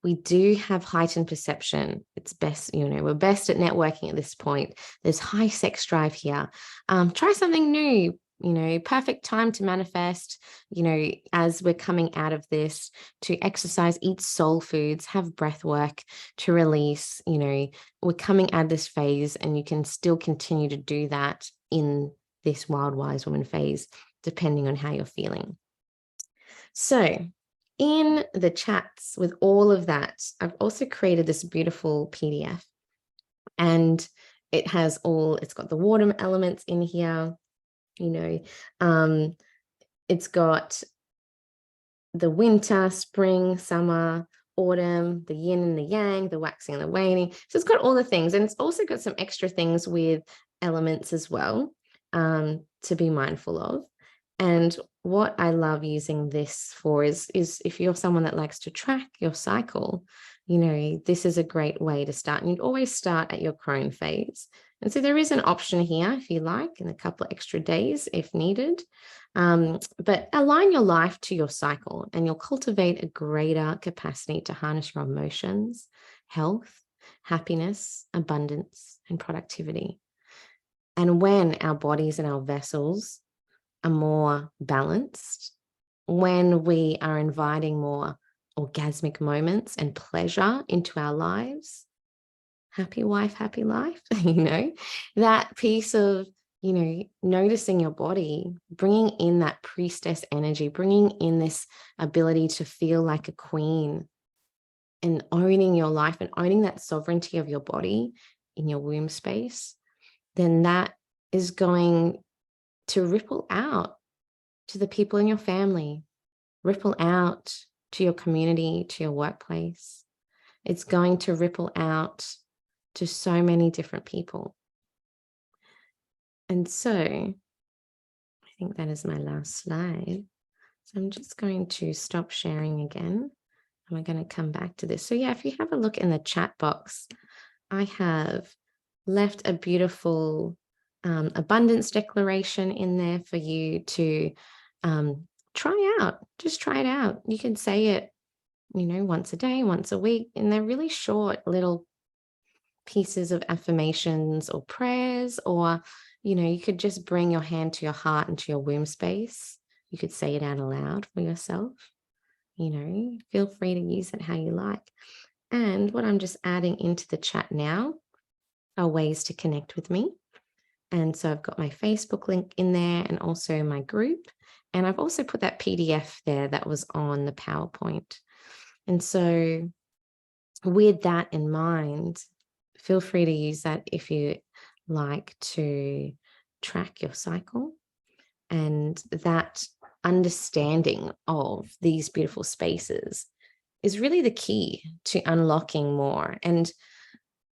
we do have heightened perception. It's best, we're best at networking at this point. There's high sex drive here. Try something new. Perfect time to manifest, as we're coming out of this, to exercise, eat soul foods, have breath work to release. We're coming out of this phase, and you can still continue to do that in this wild wise woman phase, depending on how you're feeling. So in the chats with all of that, I've also created this beautiful PDF, and it's got the water elements in here. It's got the winter, spring, summer, autumn, the yin and the yang, the waxing and the waning. So it's got all the things. And it's also got some extra things with elements as well, to be mindful of. And what I love using this for is if you're someone that likes to track your cycle, this is a great way to start. And you'd always start at your crone phase. And so there is an option here, if you like, and a couple of extra days if needed. But align your life to your cycle, and you'll cultivate a greater capacity to harness your emotions, health, happiness, abundance, and productivity. And when our bodies and our vessels are more balanced, when we are inviting more orgasmic moments and pleasure into our lives, happy wife, happy life, that piece of, noticing your body, bringing in that priestess energy, bringing in this ability to feel like a queen and owning your life and owning that sovereignty of your body in your womb space, then that is going to ripple out to the people in your family, ripple out to your community, to your workplace. It's going to ripple out to so many different people. And so I think that is my last slide. So I'm just going to stop sharing again, and we're going to come back to this. So yeah, if you have a look in the chat box, I have left a beautiful abundance declaration in there for you to try out. Just try it out. You can say it, once a day, once a week, and they're really short little pieces of affirmations or prayers, or you could just bring your hand to your heart and to your womb space. You could say it out aloud for yourself. Feel free to use it how you like. And what I'm just adding into the chat now are ways to connect with me. And so I've got my Facebook link in there, and also my group. And I've also put that PDF there that was on the PowerPoint. And so with that in mind, feel free to use that if you like to track your cycle. And that understanding of these beautiful spaces is really the key to unlocking more. And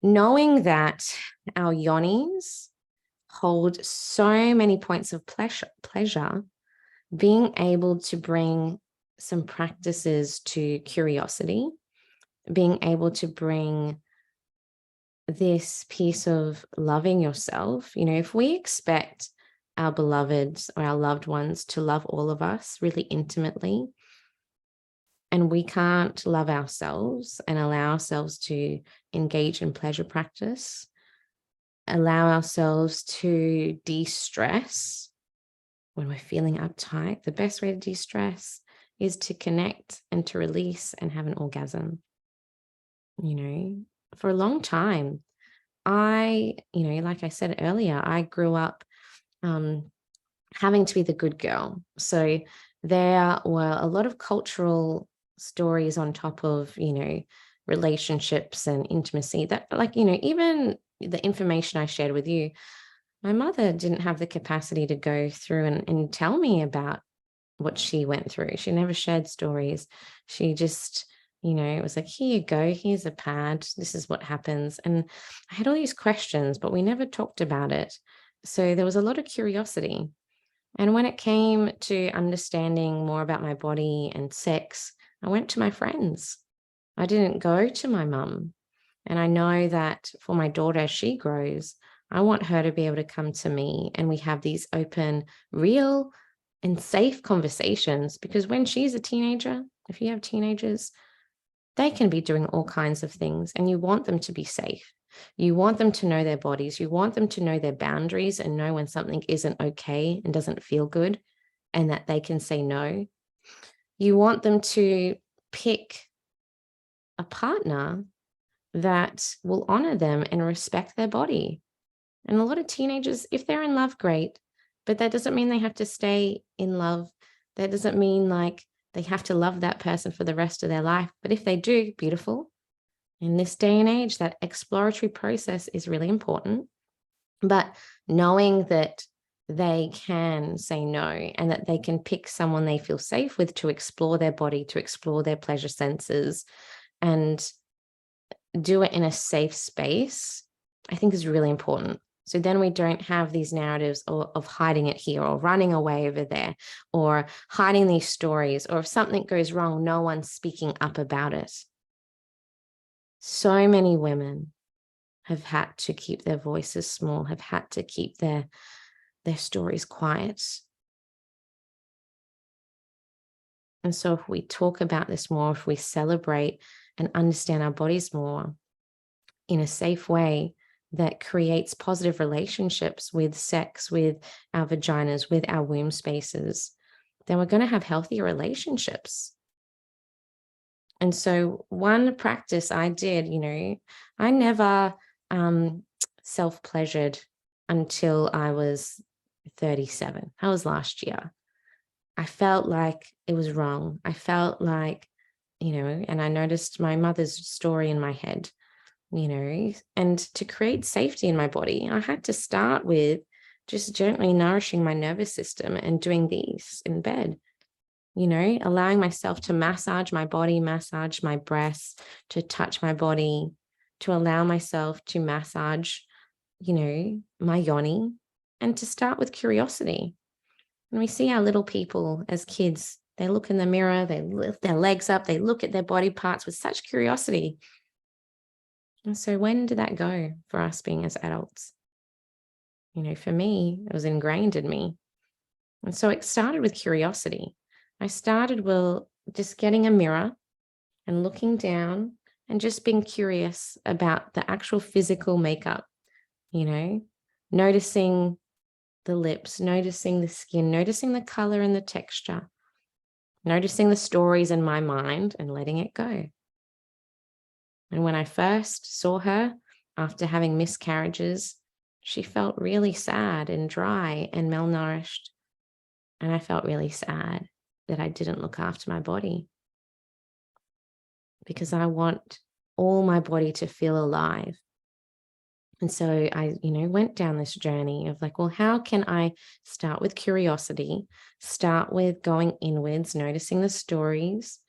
knowing that our yonis hold so many points of pleasure, being able to bring some practices to curiosity, being able to bring this piece of loving yourself. If we expect our beloveds or our loved ones to love all of us really intimately, and we can't love ourselves and allow ourselves to engage in pleasure practice, allow ourselves to de-stress when we're feeling uptight, the best way to de-stress is to connect and to release and have an orgasm. For a long time, like I said earlier, I grew up having to be the good girl. So there were a lot of cultural stories on top of, relationships and intimacy that, even the information I shared with you, my mother didn't have the capacity to go through and tell me about what she went through. She never shared stories. She just, it was like, here you go, here's a pad, this is what happens. And I had all these questions, but we never talked about it. So there was a lot of curiosity. And when it came to understanding more about my body and sex, I went to my friends. I didn't go to my mum. And I know that for my daughter, as she grows, I want her to be able to come to me and we have these open, real, and safe conversations, because when she's a teenager, if you have teenagers, they can be doing all kinds of things, and you want them to be safe. You want them to know their bodies. You want them to know their boundaries and know when something isn't okay and doesn't feel good, and that they can say no. You want them to pick a partner that will honor them and respect their body. And a lot of teenagers, if they're in love, great, but that doesn't mean they have to stay in love. That doesn't mean like they have to love that person for the rest of their life. But if they do, beautiful. In this day and age, that exploratory process is really important. But knowing that they can say no, and that they can pick someone they feel safe with to explore their body, to explore their pleasure senses, and do it in a safe space, I think is really important. So then we don't have these narratives of hiding it here or running away over there or hiding these stories, or if something goes wrong, no one's speaking up about it. So many women have had to keep their voices small, have had to keep their stories quiet. And so if we talk about this more, if we celebrate and understand our bodies more in a safe way that creates positive relationships with sex, with our vaginas, with our womb spaces, then we're going to have healthier relationships. And so one practice I did, I never self-pleasured until I was 37. That was last year. I felt like it was wrong. I felt like, and I noticed my mother's story in my head, and to create safety in my body, I had to start with just gently nourishing my nervous system and doing these in bed, allowing myself to massage my body, massage my breasts, to touch my body, to allow myself to massage, my yoni, and to start with curiosity. And we see our little people as kids, they look in the mirror, they lift their legs up, they look at their body parts with such curiosity. And so when did that go for us being as adults? For me, it was ingrained in me. And so it started with curiosity. I started with just getting a mirror and looking down and just being curious about the actual physical makeup, noticing the lips, noticing the skin, noticing the color and the texture, noticing the stories in my mind and letting it go. And when I first saw her after having miscarriages, she felt really sad and dry and malnourished. And I felt really sad that I didn't look after my body, because I want all my body to feel alive. And so I, went down this journey of like, well, how can I start with curiosity, start with going inwards, noticing the stories,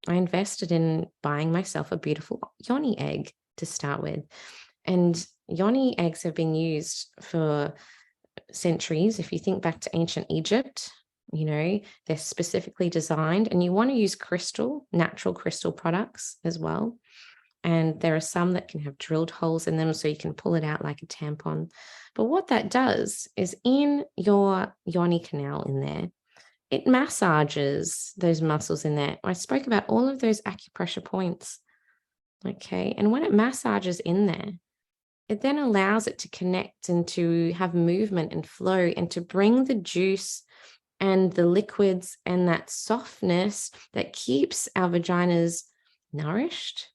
I invested in buying myself a beautiful yoni egg to start with. And yoni eggs have been used for centuries. If you think back to ancient Egypt, they're specifically designed, and you want to use natural crystal products as well. And there are some that can have drilled holes in them so you can pull it out like a tampon. But what that does is in your yoni canal in there, it massages those muscles in there. I spoke about all of those acupressure points. Okay. And when it massages in there, it then allows it to connect and to have movement and flow and to bring the juice and the liquids and that softness that keeps our vaginas nourished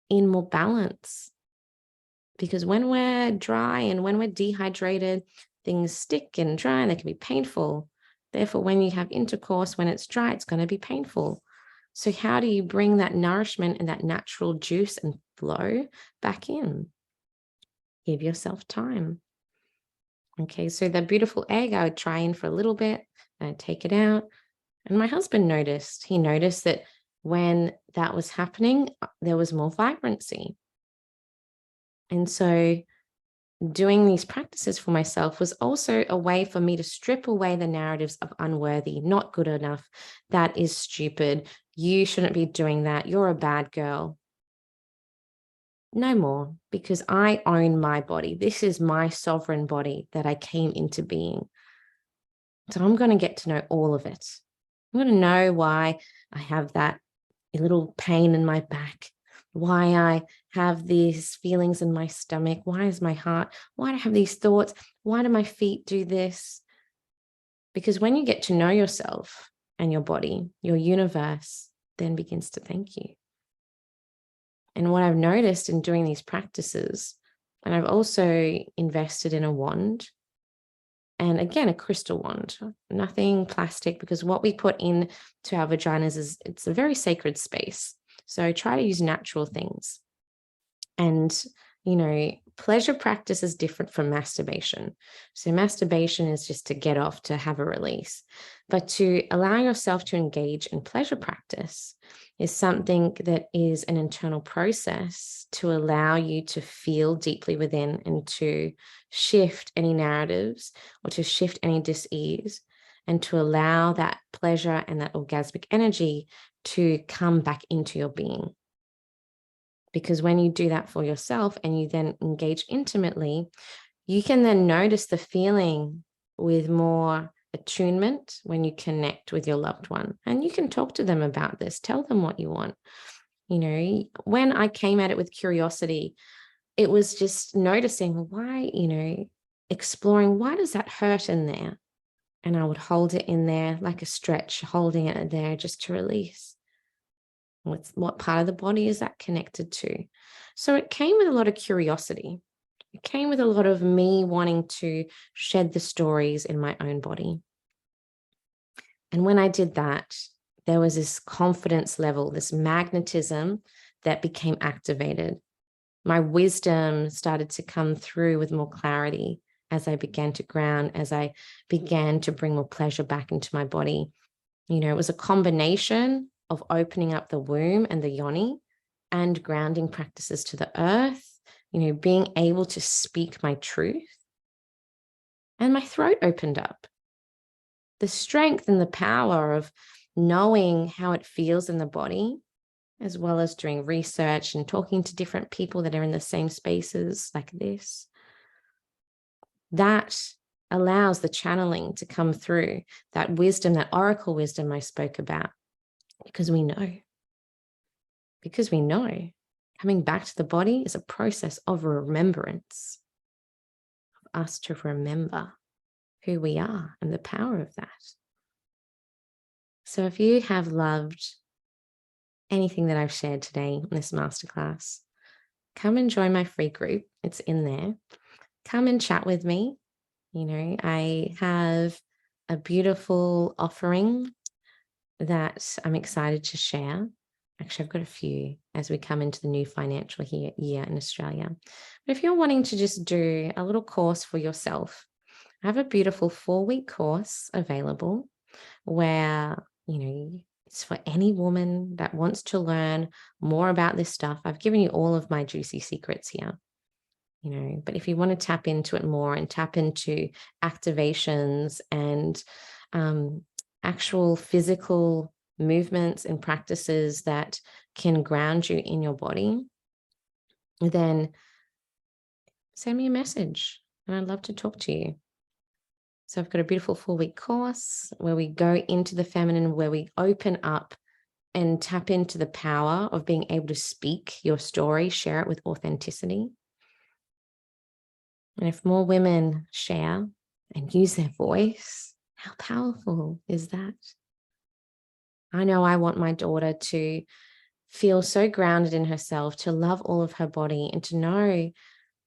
in more balance. Because when we're dry and when we're dehydrated, things stick and dry and they can be painful. Therefore, when you have intercourse, when it's dry, it's going to be painful. So how do you bring that nourishment and that natural juice and flow back in? Give yourself time. Okay, so that beautiful egg, I would try in for a little bit and I'd take it out. And my husband noticed. He noticed that when that was happening, there was more vibrancy. And so doing these practices for myself was also a way for me to strip away the narratives of unworthy, not good enough, that is stupid, you shouldn't be doing that, you're a bad girl. No more, because I own my body. This is my sovereign body that I came into being. So I'm going to get to know all of it. I'm going to know why I have that little pain in my back, why I have these feelings in my stomach, why is my heart, why do I have these thoughts, why do my feet do this? Because when you get to know yourself and your body, your universe then begins to thank you. And what I've noticed in doing these practices, and I've also invested in a wand, and again, a crystal wand, nothing plastic, because what we put in to our vaginas it's a very sacred space. So try to use natural things and, Pleasure practice is different from masturbation. So masturbation is just to get off, to have a release. But to allow yourself to engage in pleasure practice is something that is an internal process to allow you to feel deeply within and to shift any narratives or to shift any dis-ease, and to allow that pleasure and that orgasmic energy to come back into your being. Because when you do that for yourself and you then engage intimately, you can then notice the feeling with more attunement when you connect with your loved one. And you can talk to them about this, tell them what you want. You know, when I came at it with curiosity, it was just noticing why, exploring, why does that hurt in there? And I would hold it in there like a stretch, holding it there just to release. What part of the body is that connected to? So it came with a lot of curiosity. It came with a lot of me wanting to shed the stories in my own body. And when I did that, there was this confidence level, this magnetism that became activated. My wisdom started to come through with more clarity as I began to ground, as I began to bring more pleasure back into my body. It was a combination of opening up the womb and the yoni and grounding practices to the earth, being able to speak my truth. And my throat opened up. The strength and the power of knowing how it feels in the body, as well as doing research and talking to different people that are in the same spaces like this, that allows the channeling to come through, that wisdom, that oracle wisdom I spoke about. Because we know. Coming back to the body is a process of remembrance, of us to remember who we are and the power of that. So if you have loved anything that I've shared today in this masterclass, come and join my free group. It's in there. Come and chat with me. I have a beautiful offering that I'm excited to share. Actually, I've got a few as we come into the new financial year in Australia. But if you're wanting to just do a little course for yourself, I have a beautiful 4-week course available where, it's for any woman that wants to learn more about this stuff. I've given you all of my juicy secrets here, but if you want to tap into it more and tap into activations and actual physical movements and practices that can ground you in your body, then send me a message and I'd love to talk to you. So I've got a beautiful 4-week course where we go into the feminine, where we open up and tap into the power of being able to speak your story, share it with authenticity. And if more women share and use their voice, how powerful is that? I know I want my daughter to feel so grounded in herself, to love all of her body, and to know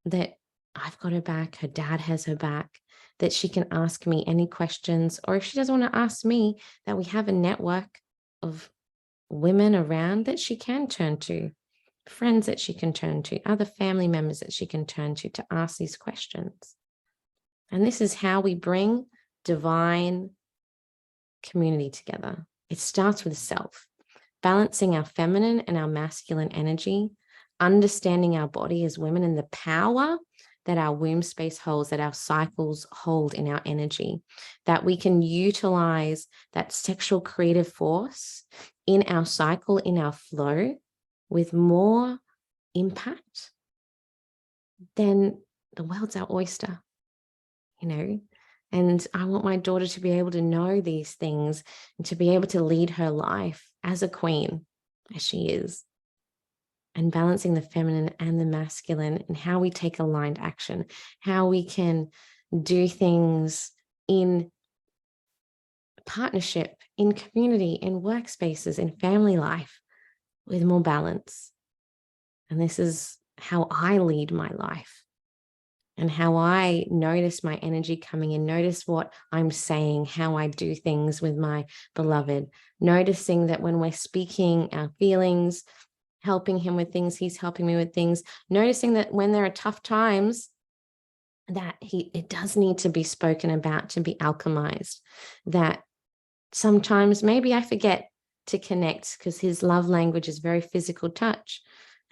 that I've got her back, her dad has her back, that she can ask me any questions, or if she doesn't want to ask me, that we have a network of women around that she can turn to, friends that she can turn to, other family members that she can turn to ask these questions. And this is how we bring divine community together. It starts with self, balancing our feminine and our masculine energy, understanding our body as women and the power that our womb space holds, that our cycles hold in our energy, that we can utilize that sexual creative force in our cycle, in our flow, with more impact, then the world's our oyster, And I want my daughter to be able to know these things and to be able to lead her life as a queen, as she is. And balancing the feminine and the masculine, and how we take aligned action, how we can do things in partnership, in community, in workspaces, in family life with more balance. And this is how I lead my life and how I notice my energy coming in, notice what I'm saying, how I do things with my beloved, noticing that when we're speaking our feelings, helping him with things, he's helping me with things, noticing that when there are tough times, that it does need to be spoken about, to be alchemized, that sometimes maybe I forget to connect because his love language is very physical touch,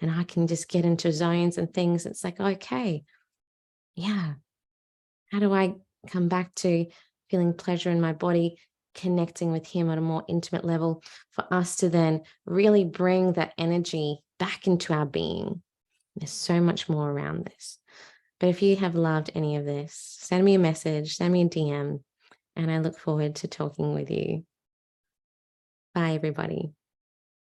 and I can just get into zones and things. It's like, okay, yeah, how do I come back to feeling pleasure in my body, connecting with him at a more intimate level, for us to then really bring that energy back into our being? There's so much more around this. But if you have loved any of this, send me a message, send me a DM, and I look forward to talking with you. Bye, everybody.